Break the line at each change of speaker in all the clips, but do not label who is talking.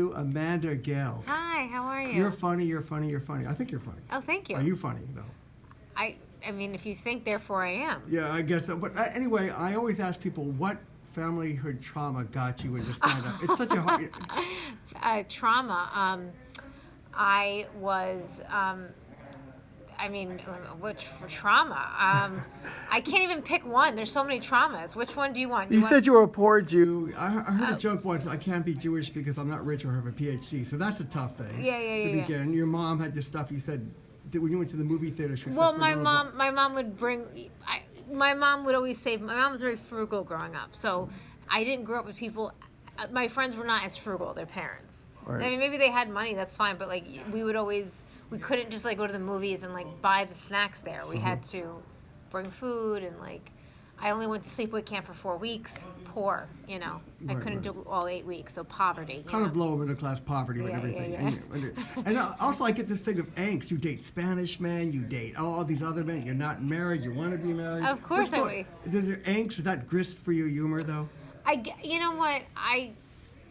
Amanda Gail.
Hi, how are you?
You're funny, you're funny, you're funny. I think you're funny.
Oh, thank you.
Are you funny, though?
I mean, if you think, therefore I am.
Yeah, I guess so. But anyway, I always ask people, what familyhood trauma got you into stand-up? It's such a hard...
Trauma. I was... which for trauma? I can't even pick one. There's so many traumas. Which one do you want?
You said you were a poor Jew. I heard a joke once, I can't be Jewish because I'm not rich or have a PhD. So that's a tough thing.
Yeah.
To begin. Your mom had this stuff you said, when you went to the movie theater.
Well, my mom would bring... my mom would always say... My mom was very frugal growing up. So I didn't grow up with people... My friends were not as frugal, their parents.
Right.
I mean, maybe they had money, that's fine. But, like, we would always... We couldn't just, like, go to the movies and, like, buy the snacks there. We had to bring food and, like... I only went to sleepaway camp for 4 weeks. Poor, you know. I couldn't do all 8 weeks, so poverty.
Kind of lower middle class poverty with everything.
Yeah.
And also I get this thing of angst. You date Spanish men, you date all these other men. You're not married, you want to be married.
Of course I would.
Is there angst? Is that grist for your humor, though?
You know what? I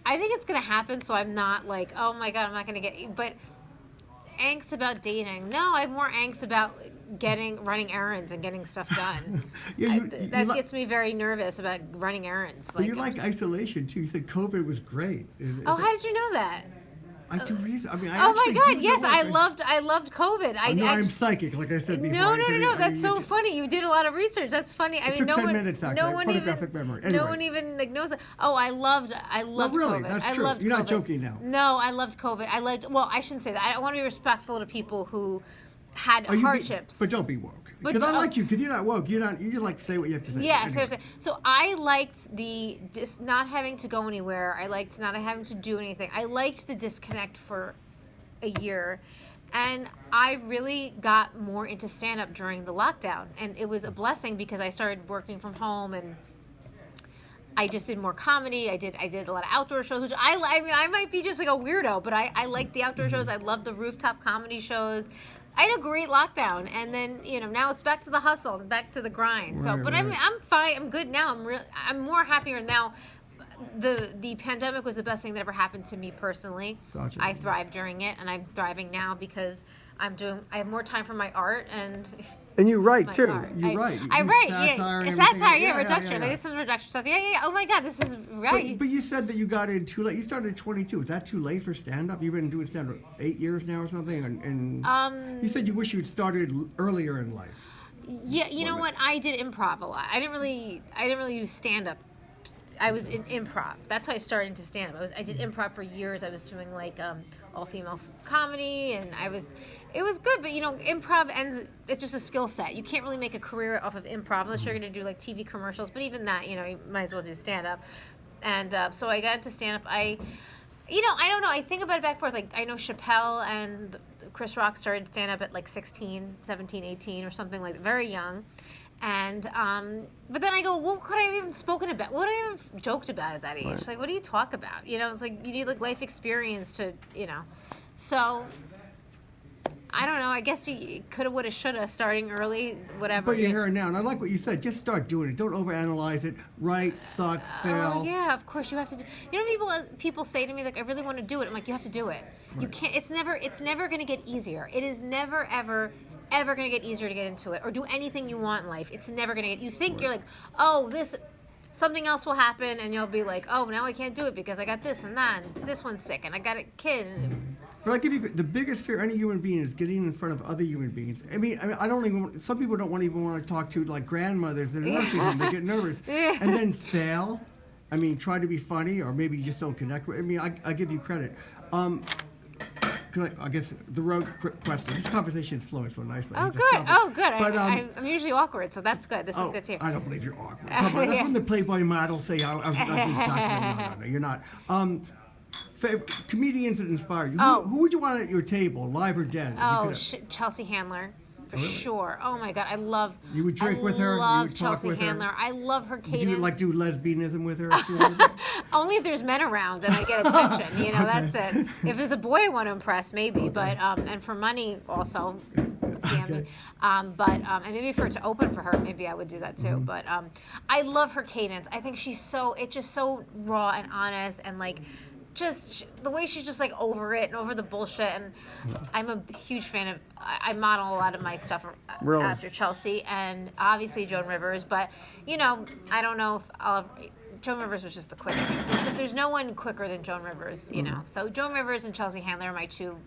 think it's going to happen, so I'm not like, oh my God, I'm not going to get... But angst about dating. No, I have more angst about running errands and getting stuff done. That gets me very nervous about running errands.
But you like isolation too. You said COVID was great.
How did you know that?
I do research. I mean,
oh my God! Yes, I loved COVID.
I'm psychic, like I said before.
No. That's so funny. You did a lot of research. That's funny. I mean,
no 10 minutes, actually.
No one
photographic
even.
Memory. Anyway.
No one even like, knows that. Oh, I loved
really,
COVID.
That's true. You're not joking now.
No, I loved COVID. Well, I shouldn't say that. I want to be respectful to people who had hardships.
But don't be woke. Because I like you. Because you're not woke. You like to say what you have to say.
Yeah, seriously. So I liked not having to go anywhere. I liked not having to do anything. I liked the disconnect for a year, and I really got more into stand-up during the lockdown, and it was a blessing because I started working from home, and I just did more comedy. I did a lot of outdoor shows, which I might be just like a weirdo, but I like the outdoor shows. I love the rooftop comedy shows. I had a great lockdown, and then now it's back to the hustle, back to the grind.
Right,
but I'm fine. I'm good now. I'm more happier now. The pandemic was the best thing that ever happened to me personally.
Gotcha.
I thrived during it, and I'm thriving now because I have more time for my art and
you write too.
Art.
You write.
I write.
Satire,
satire. Reductions. I did some reduction stuff. Yeah. Oh my God, this is right.
But you said that you got in too late. You started at 22. Is that too late for stand-up? You've been doing stand-up 8 years now or something, and you said you wish you'd started earlier in life.
Yeah, you know what? I did improv a lot. I didn't really use stand-up. I was in improv. That's how I started into stand-up. I did improv for years. I was doing like all-female comedy, and it was good. But improv it's just a skill set. You can't really make a career off of improv unless you're going to do like TV commercials. But even that, you might as well do stand-up. And so I got into stand-up. I don't know. I think about it back and forth. Like I know Chappelle and Chris Rock started stand-up at like 16, 17, 18 or something like that, very young. And but then I go, what could I have even spoken about? What would I have joked about at that age?
Right.
Like, what do you talk about? It's like you need like life experience to, So I don't know. I guess you coulda, woulda, shoulda, starting early, whatever.
But you're here now, and I like what you said. Just start doing it. Don't overanalyze it. Write, suck, fail.
Oh yeah, of course you have to do. People say to me like, I really want to do it. I'm like, you have to do it. Right. You can't. It's never going to get easier. It is never ever going to get easier to get into it or do anything you want in life. It's never going to get... You think you're like, something else will happen, and you'll be like, oh, now I can't do it because I got this and that, and this one's sick, and I got a kid.
But I give you the biggest fear any human being is getting in front of other human beings. I mean, I don't even... Some people don't even want to talk to, like, grandmothers that are nursing them. They get nervous. And then fail. I mean, try to be funny, or maybe you just don't connect with... I mean, I give you credit. I guess the road question. This conversation is flowing so nicely.
Oh, good.
But,
I'm usually awkward, so that's good. This is good too.
I don't believe you're awkward. That's when the Playboy models say, No, you're not. Comedians that inspire you. Who would you want at your table, live or dead?
Chelsea Handler. For sure. Oh my God, I love.
You would drink with her.
I
You would talk
Chelsea
with
Handler.
her.
I love her cadence.
Would you like do lesbianism with her?
Only if there's men around and I get attention. Okay. That's it. If there's a boy I want to impress, maybe. Okay. But and for money also. Okay. And maybe for it to open for her, maybe I would do that too. Mm-hmm. But I love her cadence. I think it's just so raw and honest and like. the way she's just like over it and over the bullshit. And I'm a huge fan of. I model a lot of my stuff
Really?
after Chelsea and obviously Joan Rivers. But I don't know if Joan Rivers was just the quickest. There's no one quicker than Joan Rivers, So Joan Rivers and Chelsea Handler are my two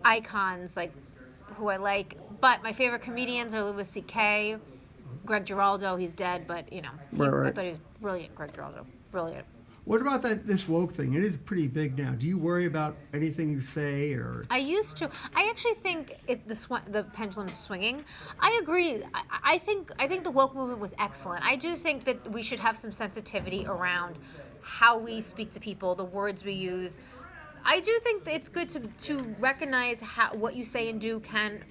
icons, like who I like. But my favorite comedians are Louis C.K., Greg Giraldo. He's dead, but I thought he was brilliant. Greg Giraldo, brilliant.
What about this woke thing? It is pretty big now. Do you worry about anything you say, or?
I used to. I actually think the pendulum's swinging. I agree. I think the woke movement was excellent. I do think that we should have some sensitivity around how we speak to people, the words we use. I do think that it's good to recognize what you say and do can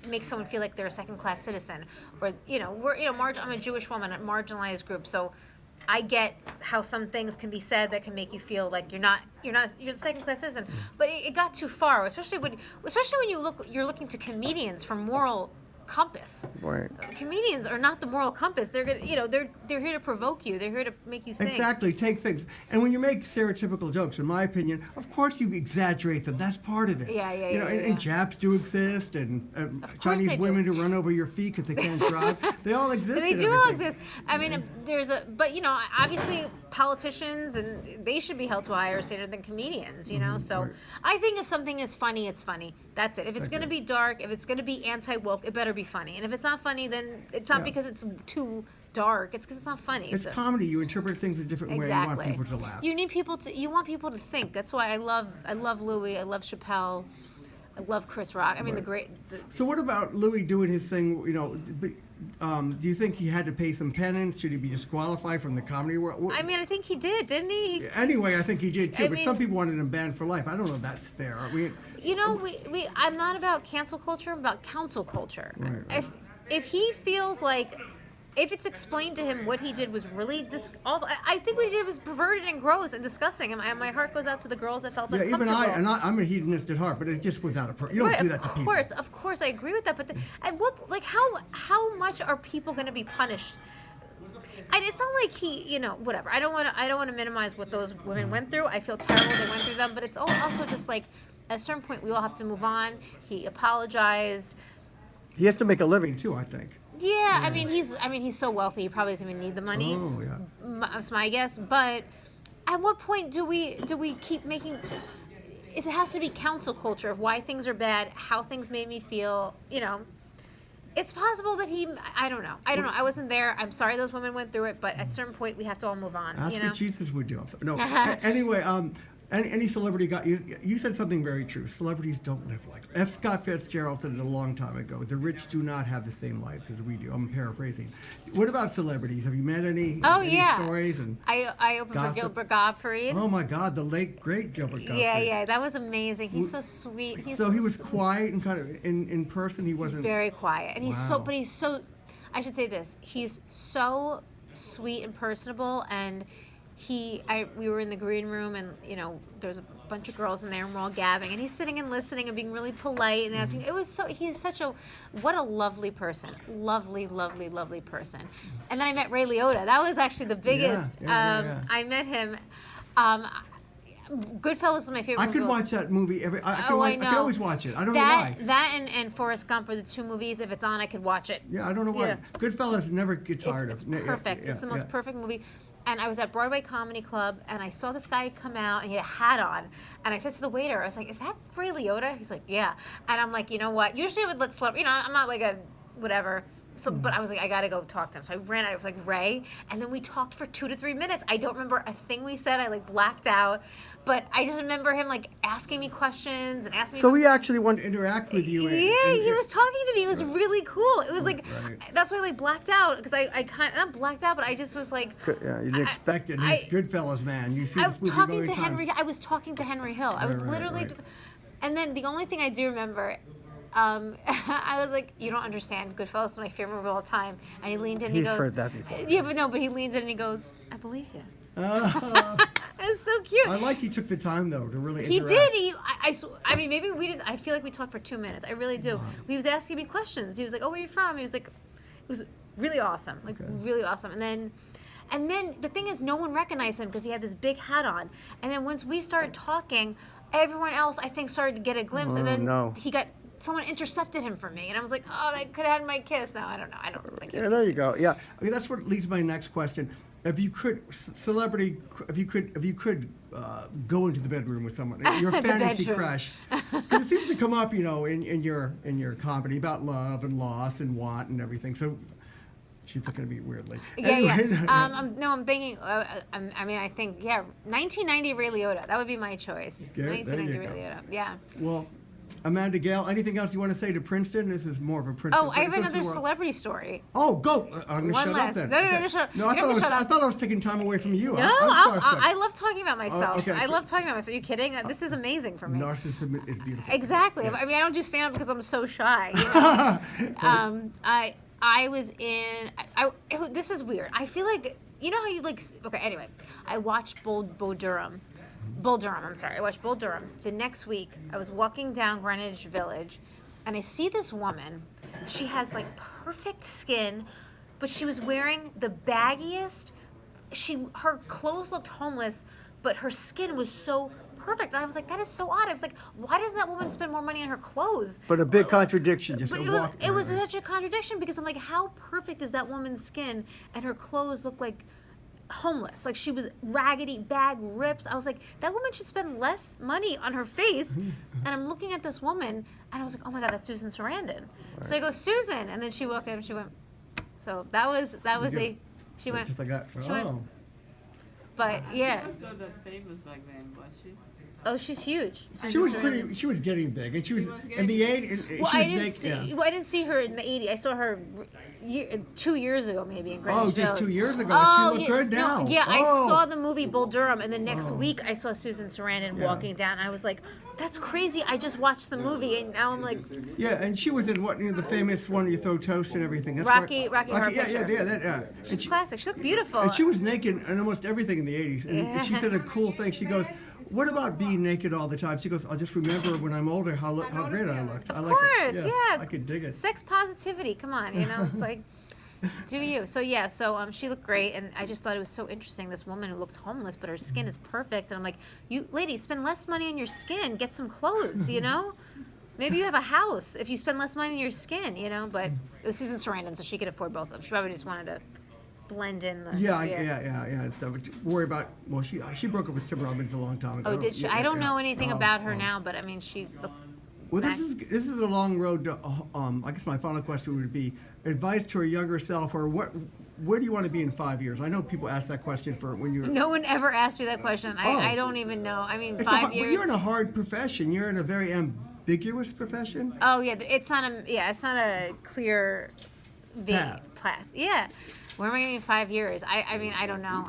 make someone feel like they're a second-class citizen, or I'm a Jewish woman, a marginalized group, so I get how some things can be said that can make you feel like you're a second-class citizen. But it got too far, especially when you're looking to comedians for moral compass.
Right.
Comedians are not the moral compass. They're gonna, they're here to provoke you. They're here to make you think.
Exactly. Take things. And when you make stereotypical jokes, in my opinion, of course you exaggerate them. That's part of it.
Yeah.
And Japs do exist, and Chinese women who run over your feet because they can't drive. They all exist.
They do all exist. I mean, but obviously politicians, and they should be held to a higher standard than comedians. So
right.
I think if something is funny, it's funny. That's it. If it's going to be dark, if it's going to be anti-woke, it better be funny. And if it's not funny, then it's not because it's too dark. It's because it's not funny.
It's comedy. You interpret things a different way. You want people to laugh.
You want people to think. That's why I love Louis. I love Chappelle. I love Chris Rock. I mean,
So what about Louis doing his thing? Do you think he had to pay some penance? Should he be disqualified from the comedy world?
I mean, I think he did, didn't he?
Anyway, I think he did too. But some people wanted him banned for life. I don't know if that's fair.
I'm not about cancel culture. I'm about counsel culture.
Right.
If he feels like, if it's explained to him what he did was really awful, I think what he did was perverted and gross and disgusing. And my heart goes out to the girls that felt uncomfortable.
Even I'm a hedonist at heart, but it's just without you don't do that to people.
Of course, I agree with that. But how much are people going to be punished? And it's not like he, whatever. I don't want to minimize what those women went through. I feel terrible they went through them, but it's also just like at a certain point we all have to move on. He apologized.
He has to make a living too, I think.
Yeah, I mean he's so wealthy he probably doesn't even need the money.
Oh yeah.
That's my guess. But at what point do we keep making? It has to be counsel culture of why things are bad, how things made me feel. It's possible that I don't know. I wasn't there. I'm sorry those women went through it, but at a certain point we have to all move on.
That's what Jesus would do. No. Anyway, any celebrity you said something very true. Celebrities don't live like F. Scott Fitzgerald said it a long time ago. The rich do not have the same lives as we do. I'm paraphrasing. What about celebrities? Have you met any stories? And
I opened for Gilbert Gottfried.
Oh my God, the late great Gilbert Gottfried.
Yeah, that was amazing. He's so sweet. He
was quiet and kind of in person. He wasn't.
He's very quiet, and he's so. I should say this. He's so sweet and personable, and we were in the green room, and there's a bunch of girls in there, and we're all gabbing, and he's sitting and listening and being really polite and asking. He's such what a lovely person, lovely person. And then I met Ray Liotta. That was actually the biggest.
Yeah.
I met him. Goodfellas is my favorite.
I could watch that movie I know. I can always watch it. I don't know why.
That and Forrest Gump are the two movies. If it's on, I could watch it.
Yeah, I don't know why. Yeah. Goodfellas never get tired
of. It's perfect. It's the most perfect movie. And I was at Broadway Comedy Club, and I saw this guy come out, and he had a hat on. And I said to the waiter, I was like, "Is that Ray Liotta?" He's like, "Yeah." And I'm like, you know what? Usually I would let celebrity. I'm not like a whatever. So, but I was like, I gotta go talk to him. So I ran out. I was like, Ray, and then we talked for 2 to 3 minutes. I don't remember a thing we said. I blacked out, but I just remember him asking me questions and asking me.
So he actually wanted to interact with you.
He was talking to me. It was really cool. It was that's why I blacked out, because I kind of not blacked out, but I just was like.
Yeah, you didn't expect it. He's Goodfellas, man. You see this movie a million times.
I was talking to Henry Hill. I was literally just, and then the only thing I do remember. I was like, you don't understand. Goodfellas is my favorite movie of all time. And he leaned in and he goes...
He's heard that before.
Yeah, but he leans in and he goes, I believe you. It's so cute.
I like he took the time, though, to really interact.
He did. I mean, maybe we didn't... I feel like we talked for 2 minutes. I really do. Wow. He was asking me questions. He was like, oh, where are you from? He was like... It was really awesome. Really awesome. And then... And then the thing is, no one recognized him because he had this big hat on. And then once we started talking, everyone else, I think, started to get a glimpse. And then someone intercepted him from me. And I was like, oh, they could have had my kiss. No, I don't know. I don't think
there you go. Yeah. I mean, that's what leads to my next question. If you could, if you could go into the bedroom with someone, your fantasy crush, because it seems to come up, in your comedy about love and loss and want and everything. So she's looking at me weirdly.
Yeah,
anyway.
yeah. I'm thinking. I think 1990 Ray Liotta. That would be my choice. 1990 Ray Liotta. Yeah.
Well. Amanda, Gail, anything else you want to say to Princeton? This is more of a Princeton.
Oh, I have another celebrity story.
Oh, go. I'm going to shut up then.
No, shut up.
No, I thought I was taking time away from you.
No, I love talking about myself.
Okay.
I love talking about myself. Are you kidding? This is amazing for me.
Narcissism is beautiful.
Exactly. Yeah. I mean, I don't do stand-up because I'm so shy. I was in... this is weird. I feel like... You know how you like... Okay, anyway. I watched Bull Durham. I watched Bull Durham. The next week, I was walking down Greenwich Village, and I see this woman. She has like perfect skin, but she was wearing the baggiest. Her clothes looked homeless, but her skin was so perfect. And I was like, that is so odd. I was like, why doesn't that woman spend more money on her clothes?
But a big contradiction.
It was such a contradiction because I'm like, how perfect is that woman's skin, and her clothes look like homeless. Like she was raggedy, bag rips. I was like, that woman should spend less money on her face. And I'm looking at this woman, and I was like, oh my God, that's Susan Sarandon. Right. So I go, Susan, and then she walked up and she went. So that was she went
just like that.
But yeah.
She was not that famous back then, was she?
Oh, she's huge.
She was pretty. She was getting big, and she was in the '80s.
Well, I didn't see her in the '80s. I saw her 2 years ago, maybe in Greenwich.
Oh, just 2 years ago. Oh, she looked good now.
No, I saw the movie Bull Durham, and the next week I saw Susan Sarandon walking down. I was like, "That's crazy! I just watched the movie, and now I'm like."
Yeah, and she was in the famous one you throw toast and everything. That's
Rocky Horror Picture.
Yeah.
She's classic. She looked beautiful.
And she was naked in almost everything in the '80s. And she said a cool thing. She goes, what about being naked all the time? She goes, I'll just remember when I'm older how great I looked.
Of course, yeah.
I could dig it.
Sex positivity, come on, it's like, do you? So she looked great, and I just thought it was so interesting. This woman who looks homeless, but her skin is perfect, and I'm like, you ladies, spend less money on your skin, get some clothes, Maybe you have a house if you spend less money on your skin, But it was Susan Sarandon, so she could afford both of them. She probably just wanted to blend in the
yeah and stuff. Worry about she broke up with Tim Robbins a long time ago.
Oh, did she? I don't know anything about her now, but I mean she.
Well, this is a long road to. I guess my final question would be advice to a younger self, or where do you want to be in 5 years? I know people ask that question for when you're.
No one ever asked me that question. I don't even know. I mean, 5 years.
Well, you're in a hard profession. You're in a very ambiguous profession.
Oh yeah, it's not a clear path. Yeah. Where am I going to be in 5 years? I mean, I don't know.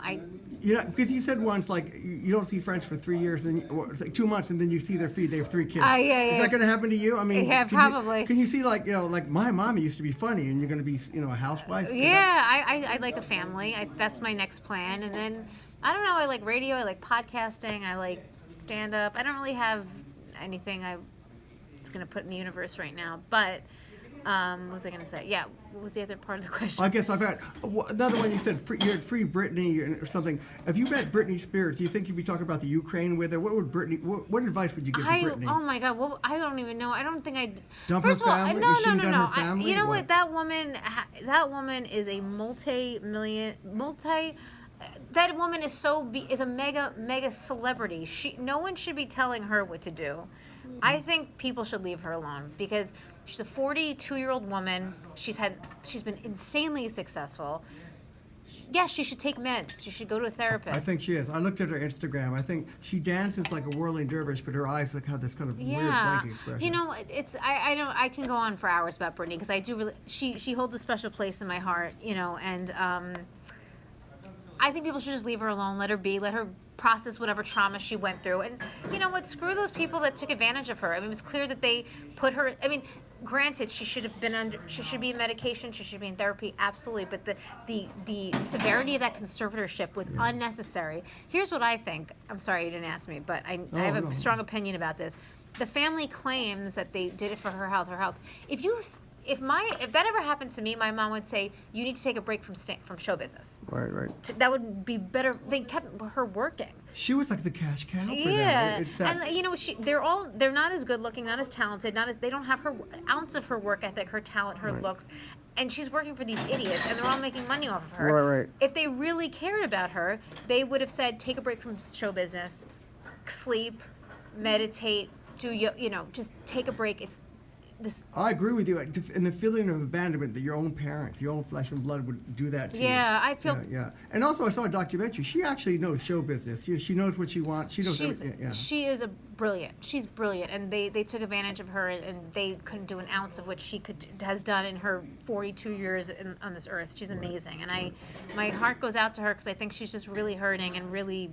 Because you said once, like, you don't see friends for 3 years, or it's like 2 months, and then you see their feed. They have 3 kids.
Yeah.
Is that going to happen to you? I mean,
yeah, probably.
Can you see, like, like my mom used to be funny, and you're going to be, a housewife?
Yeah, I like a family. That's my next plan. And then, I don't know, I like radio, I like podcasting, I like stand-up. I don't really have anything it's going to put in the universe right now, but... what was I going to say? Yeah, what was the other part of the question?
I guess I've got another one. You said you had free Britney or something. If you met Britney Spears, do you think you'd be talking about the Ukraine with her? What would what advice would you give to Britney?
Oh my God, well, I don't even know. I don't think I'd...
Dump her family?
No.
Her family?
You know what? That woman is a that woman is is a mega celebrity. No one should be telling her what to do. I think people should leave her alone because she's a 42-year-old woman. She's been insanely successful. Yes, she should take meds. She should go to a therapist.
I think she is. I looked at her Instagram. I think she dances like a whirling dervish, but her eyes have this kind of weird blank expression.
I can go on for hours about Britney because I do really. She holds a special place in my heart, and I think people should just leave her alone, let her be, let her process whatever trauma she went through. And you know what? Screw those people that took advantage of her. I mean, it was clear that they put her. I mean, granted, she should be in medication. She should be in therapy, absolutely. But the severity of that conservatorship was unnecessary. Here's what I think. I'm sorry you didn't ask me, but I have a strong opinion about this. The family claims that they did it for her health. If you if that ever happened to me, my mom would say, "You need to take a break from show business."
Right.
That would be better. They kept her working.
She was like the cash cow for
Yeah,
them. It's that,
and you know, they're not as good looking, not as talented, they don't have her ounce of her work ethic, her talent, her looks, and she's working for these idiots, and they're all making money off of her.
Right.
If they really cared about her, they would have said, take a break from show business, sleep, meditate, just take a break. It's this.
I agree with you. And the feeling of abandonment that your own parents, your own flesh and blood would do that to you.
Yeah, I feel.
Yeah. And also, I saw a documentary. She actually knows show business. She knows what she wants. She knows everything. Yeah.
She is brilliant. She's brilliant, and they took advantage of her, and they couldn't do an ounce of what she has done in her 42 years on this earth. She's amazing, and my heart goes out to her because I think she's just really hurting and really.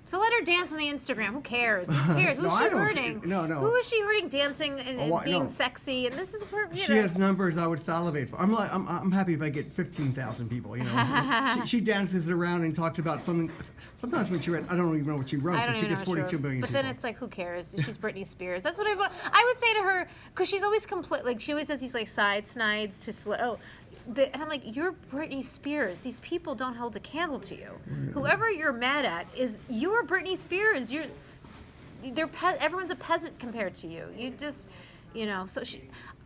So let her dance on the Instagram. Who cares? Who cares? Who's she hurting?
No.
Who is she hurting? Dancing and being sexy, and this is her.
She has numbers I would salivate for. I'm happy if I get 15,000 people. She dances around and talks about something. Sometimes when she read, I don't even know what she wrote, but she gets 42 million.
But
people.
then it's like, who cares? She's Britney Spears. That's what I would say to her, because she's always she always does these like side snides to and I'm like, you're Britney Spears. These people don't hold a candle to you. Whoever you're mad at you're Britney Spears. Everyone's a peasant compared to you. You just, So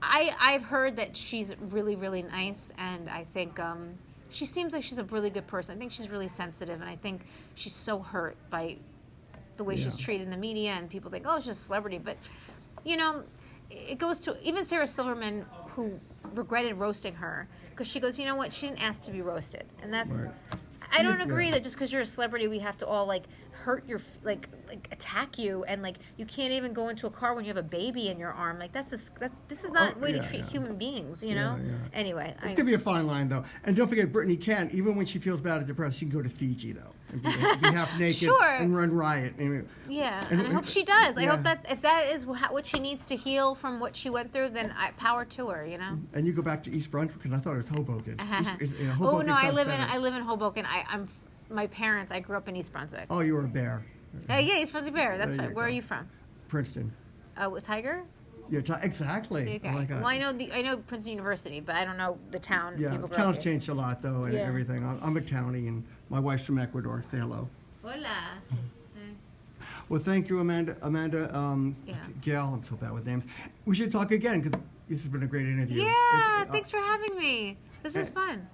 I've heard that she's really, really nice, and I think she seems like she's a really good person. I think she's really sensitive, and I think she's so hurt by the way she's treated in the media, and people think, oh, she's a celebrity, but it goes to even Sarah Silverman, who regretted roasting her because she goes, you know what, she didn't ask to be roasted, and that's.
Right.
I don't agree that just because you're a celebrity, we have to all hurt your attack you, and you can't even go into a car when you have a baby in your arm. This is not a way to treat human beings,
Yeah.
Anyway,
it's gonna be a fine line though, and don't forget, Britney can, even when she feels bad or depressed, she can go to Fiji though and be half naked and run riot. And
I hope she does. I hope that if that is what she needs to heal from what she went through, then power to her.
And you go back to East Brunswick, because I thought it was Hoboken.
Hoboken I live in Hoboken. My parents. I grew up in East Brunswick.
Oh, you were a bear.
Yeah, East Brunswick Bear. That's fine. Where are you from?
Princeton.
Tiger?
Yeah, exactly.
Okay.
Oh my God.
Well, I know Princeton University, but I don't know the town.
Yeah, the town's changed a lot though, and everything. I'm a townie, and my wife's from Ecuador. Say hello.
Hola.
Well, thank you, Amanda. Gail, I'm so bad with names. We should talk again, because this has been a great interview.
Yeah, thanks for having me. This is fun.